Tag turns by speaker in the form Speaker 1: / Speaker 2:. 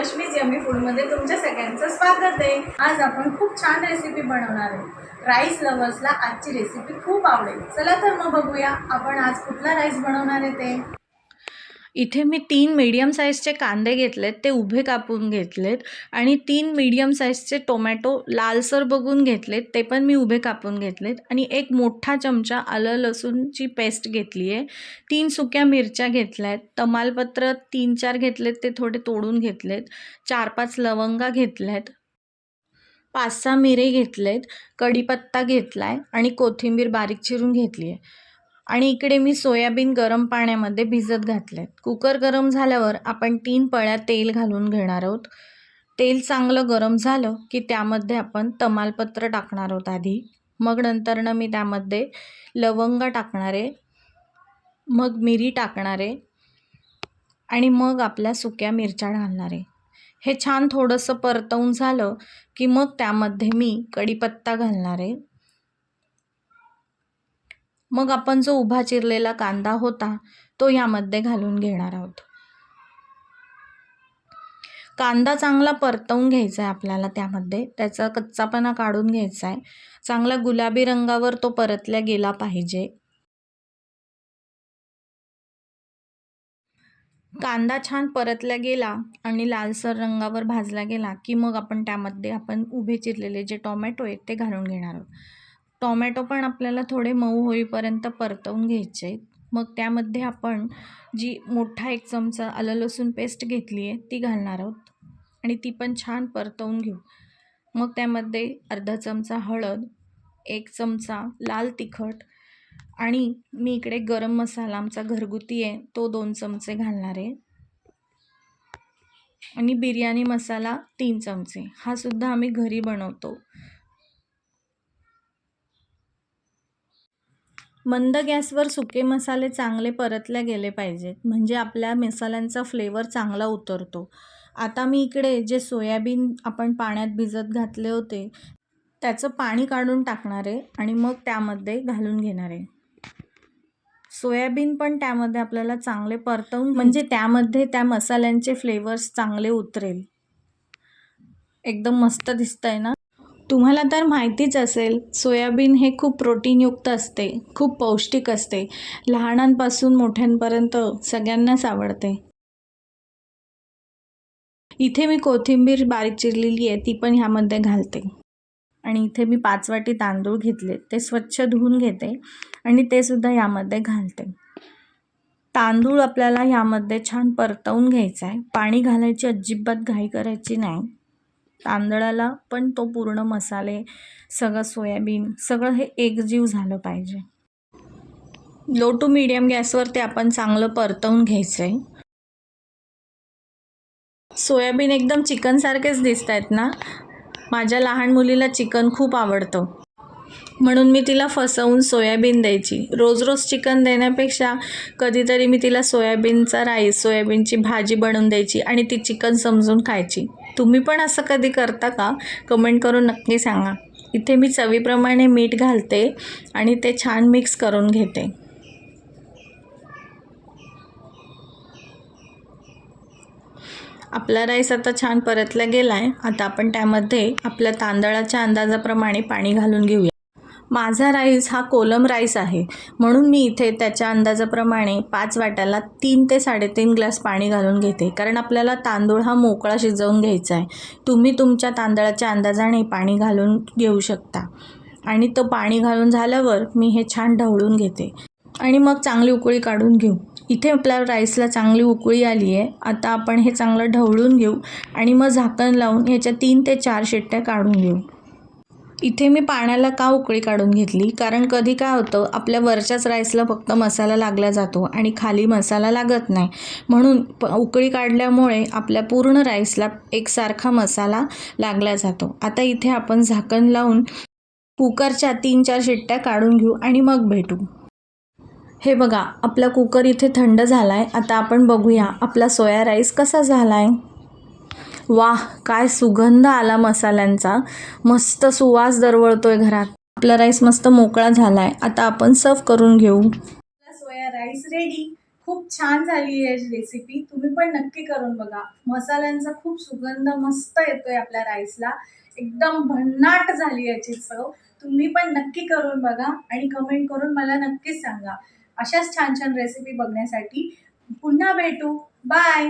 Speaker 1: Rashmi's yummy फूडमध्ये तुमच्या सगळ्यांचं स्वागत आहे। आज आपण खूप छान रेसिपी बनवणार आहे। राईस लवर्सला आजची रेसिपी खूप आवडेल। चला तर मग बघूया आपण आज कुठला राईस बनवणार आहे ते।
Speaker 2: इथे मी 3 मीडियम साईजचे कांदे घेतलेत, ते उभे कापून घेतलेत आणि 3 मीडियम साईजचे टोमॅटो लालसर बघून घेतलेत, ते पण मी उभे कापून घेतलेत आणि एक मोठा चमचा आलं लसूणची पेस्ट घेतली आहे। 3 सुक्या मिरच्या घेतल्यात, तमालपत्र 3-4 घेतलेत, ते थोडे तोडून घेतलेत, 4-5 लवंगा घेतल्यात, 5-6 मिरे घेतलेत, कढीपत्ता घेतलाय आणि कोथिंबीर बारीक चिरून घेतली आहे। आणि इकडे मी सोयाबीन गरम पाण्यामध्ये भिजत घातले। कुकर गरम झाल्यावर आपण 3 पळ्या तेल घालून घेणार आहोत। तेल चांगलं गरम झालं की त्यामध्ये आपण तमालपत्र टाकणार आहोत आधी, मग नंतरनं मी त्यामध्ये लवंगा टाकणार आहे, मग मिरी टाकणार आहे आणि मग आपल्या सुक्या मिरच्या घालणार आहे। हे छान थोडंसं परतवून झालं की मग त्यामध्ये मी कढीपत्ता घालणार आहे। मग आपण जो उभा चिरलेला कांदा होता तो यामध्ये घालून घेणार आहोत। कांदा चांगला परतवून घ्यायचा आहे आपल्याला, त्यामध्ये त्याचा कच्चापणा काढून घ्यायचा आहे। चांगला गुलाबी रंगावर तो परतला गेला पाहिजे। कांदा छान परतला गेला आणि लालसर रंगावर भाजला गेला की मग आपण त्यामध्ये उभे चिरलेले जे टोमॅटो आहेत ते घालून घेणार आहोत। टोमॅटो पण आपल्याला थोडे मऊ होईपर्यंत परतवून घ्यायचे आहेत। मग त्यामध्ये आपण जी मोठा 1 चमचा आलं लसूण पेस्ट घेतली आहे ती घालणार आहोत आणि ती पण छान परतवून घेऊ। मग त्यामध्ये अर्धा चमचा हळद, 1 चमचा लाल तिखट आणि मी इकडे गरम मसाला आमचा घरगुती आहे तो 2 चमचे घालणार आहे आणि बिर्याणी मसाला 3 चमचे, हा सुद्धा आम्ही घरी बनवतो। मंद गॅसवर सुके मसाले चांगले परतले गेले पाहिजेत, म्हणजे आपल्या मसाल्यांचा फ्लेवर चांगला उतरतो। आता मी इकडे जे सोयाबीन आपण पाण्यात भिजत घातले होते त्याचं पाणी काढून टाकणार आहे आणि मग त्यामध्ये घालून घेणार आहे। सोयाबीन पण त्यामध्ये आपल्याला चांगले परतवून, म्हणजे त्यामध्ये त्या मसाल्यांचे फ्लेवर्स चांगले उतरेल। एकदम मस्त दिसतंय ना। तुम्हाला तर माहितीच असेल, सोयाबीन हे खूप प्रोटीनयुक्त असते, खूप पौष्टिक असते, लहानांपासून मोठ्यांपर्यंत सगळ्यांनाच आवडते। इथे मी कोथिंबीर बारीक चिरलेली आहे ती पण ह्यामध्ये घालते आणि इथे मी 5 वाटी तांदूळ घेतले, ते स्वच्छ धुवून घेते आणि ते सुद्धा यामध्ये घालते। तांदूळ आपल्याला यामध्ये छान परतवून घ्यायचा आहे, पाणी घालायची अजिबात घाई करायची नाही। तांदळाला पण तो पूर्ण मसाले, सगळं सोयाबीन, सगळं हे एकजीव झालं पाहिजे। लो टू मीडियम गॅसवर ते आपण चांगलं परतवून घ्यायचं आहे। सोयाबीन एकदम चिकनसारखेच दिसत आहेत ना। माझ्या लहान मुलीला चिकन खूप आवडतं, म्हणून मी तिला फसवून सोयाबीन द्यायची। रोज रोज चिकन देण्यापेक्षा कधीतरी मी तिला सोयाबीनचा राईस, सोयाबीनची भाजी बनवून द्यायची आणि ती चिकन समजून खायची। तुम्ही पण असं कधी करता का? कमेंट करून नक्की सांगा। इथे मी चवीप्रमाणे मीठ घालते आणि ते छान मिक्स करून घेते। आपला राईस आता छान परतला गेला आहे। आता आपण त्यामध्ये आपल्या तांदळाच्या अंदाजाप्रमाणे पाणी घालून घेऊया। माझा राईस हा कोलम राईस आहे, म्हणून मी इथे त्याच्या अंदाजाप्रमाणे 5 वाट्याला 3 ते 3.5 ग्लास पाणी घालून घेते, कारण आपल्याला तांदूळ हा मोकळा शिजवून घ्यायचा आहे। तुम्ही तुमच्या तांदळाच्या अंदाजाने पाणी घालून घेऊ शकता आणि तो पाणी घालून झाल्यावर मी हे छान ढवळून घेते आणि मग चांगली उकळी काढून घेऊ। इथे आपल्या राईसला चांगली उकळी आली आहे। आता आपण हे चांगलं ढवळून घेऊ आणि मग झाकण लावून ह्याच्या 3 ते 4 शिट्ट्या काढून घेऊ। इथे मी पाण्याला का उकळी काढून घेतली, कारण कधी काय होतं, आपल्या वरच्याच राईसला फक्त मसाला लागला जातो आणि खाली मसाला लागत नाही, म्हणून उकळी काढल्यामुळे आपल्या पूर्ण राईसला एकसारखा मसाला लागला जातो। आता इथे आपण झाकण लावून कुकरच्या 3-4 शिट्ट्या काढून घेऊ आणि मग भेटू। हे बघा, आपला कुकर इथे थंड झाला आहे। आता आपण बघूया आपला सोया राईस कसा झाला आहे। वाह, काय सुगंध आला मसाल्यांचा, मस्त सुवास दरवळतोय घरात। आपला राईस मस्त मोकळा झाला आहे। आता आपण सर्व करून घेऊ।
Speaker 1: सोया राईस रेडी। खूप छान झाली आहे रेसिपी. तुम्ही पण नक्की करून बघा. मसाल्यांचा खूप सुगंध मस्त येतोय आपल्या राईसला. एकदम भन्नाट झाली याची चव. तुम्ही पण नक्की करून बघा आणि कमेंट करून मला नक्कीच सांगा. अशाच छान छान रेसिपी बघण्यासाठी पुन्हा भेटू. बाय.